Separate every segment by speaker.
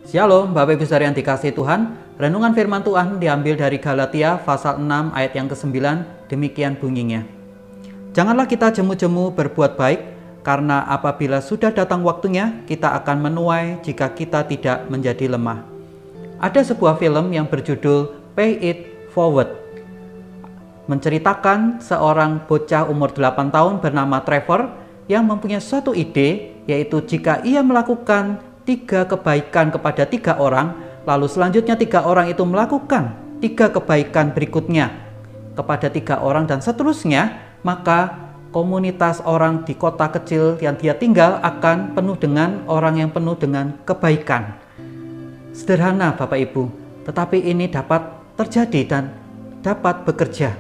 Speaker 1: Shalom Bapak Ibu saudara yang dikasihi Tuhan. Renungan firman Tuhan diambil dari Galatia pasal 6 ayat yang ke-9. Demikian bunyinya. Janganlah kita jemu-jemu berbuat baik, karena apabila sudah datang waktunya, kita akan menuai jika kita tidak menjadi lemah. Ada sebuah film yang berjudul Pay It Forward, menceritakan seorang bocah umur 8 tahun bernama Trevor yang mempunyai suatu ide, yaitu jika ia melakukan 3 kebaikan kepada 3 orang, lalu selanjutnya 3 orang itu melakukan 3 kebaikan berikutnya kepada 3 orang dan seterusnya, maka komunitas orang di kota kecil yang dia tinggal akan penuh dengan orang yang penuh dengan kebaikan. Sederhana Bapak Ibu, tetapi ini dapat terjadi dan dapat bekerja.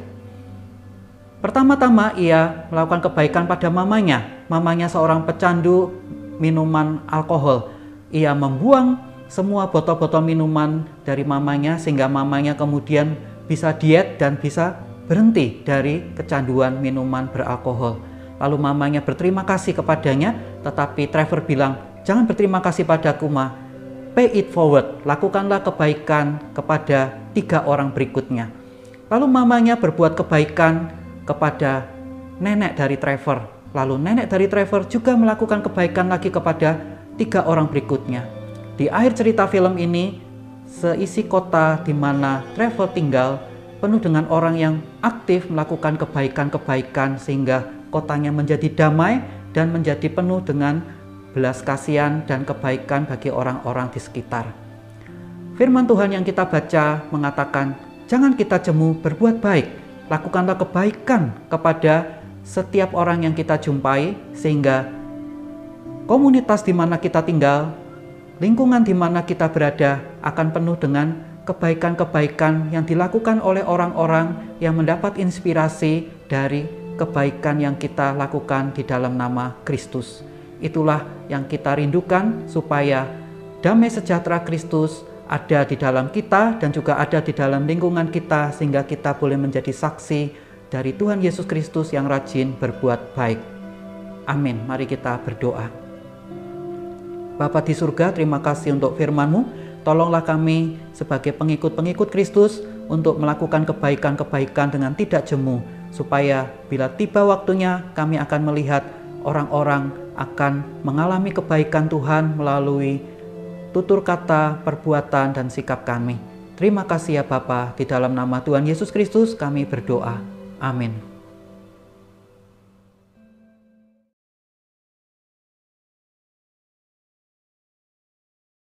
Speaker 1: Pertama-tama ia melakukan kebaikan pada mamanya. Mamanya seorang pecandu minuman alkohol. Ia membuang semua botol-botol minuman dari mamanya sehingga mamanya kemudian bisa diet dan bisa berhenti dari kecanduan minuman beralkohol. Lalu mamanya berterima kasih kepadanya, tetapi Trevor bilang, "Jangan berterima kasih padaku, Ma. Pay it forward, lakukanlah kebaikan kepada 3 orang berikutnya." Lalu mamanya berbuat kebaikan kepada nenek dari Trevor. Lalu nenek dari Trevor juga melakukan kebaikan lagi kepada 3 orang berikutnya. Di akhir cerita film ini, seisi kota di mana Trevor tinggal penuh dengan orang yang aktif melakukan kebaikan-kebaikan sehingga kotanya menjadi damai dan menjadi penuh dengan belas kasihan dan kebaikan bagi orang-orang di sekitar. Firman Tuhan yang kita baca mengatakan, jangan kita jemu berbuat baik, lakukanlah kebaikan kepada setiap orang yang kita jumpai sehingga komunitas di mana kita tinggal, lingkungan di mana kita berada akan penuh dengan kebaikan-kebaikan yang dilakukan oleh orang-orang yang mendapat inspirasi dari kebaikan yang kita lakukan di dalam nama Kristus. Itulah yang kita rindukan supaya damai sejahtera Kristus ada di dalam kita dan juga ada di dalam lingkungan kita sehingga kita boleh menjadi saksi dari Tuhan Yesus Kristus yang rajin berbuat baik. Amin. Mari kita berdoa. Bapa di surga, terima kasih untuk firman-Mu. Tolonglah kami sebagai pengikut-pengikut Kristus untuk melakukan kebaikan-kebaikan dengan tidak jemu, supaya bila tiba waktunya kami akan melihat orang-orang akan mengalami kebaikan Tuhan melalui tutur kata, perbuatan, dan sikap kami. Terima kasih ya Bapa, di dalam nama Tuhan Yesus Kristus kami berdoa. Amin.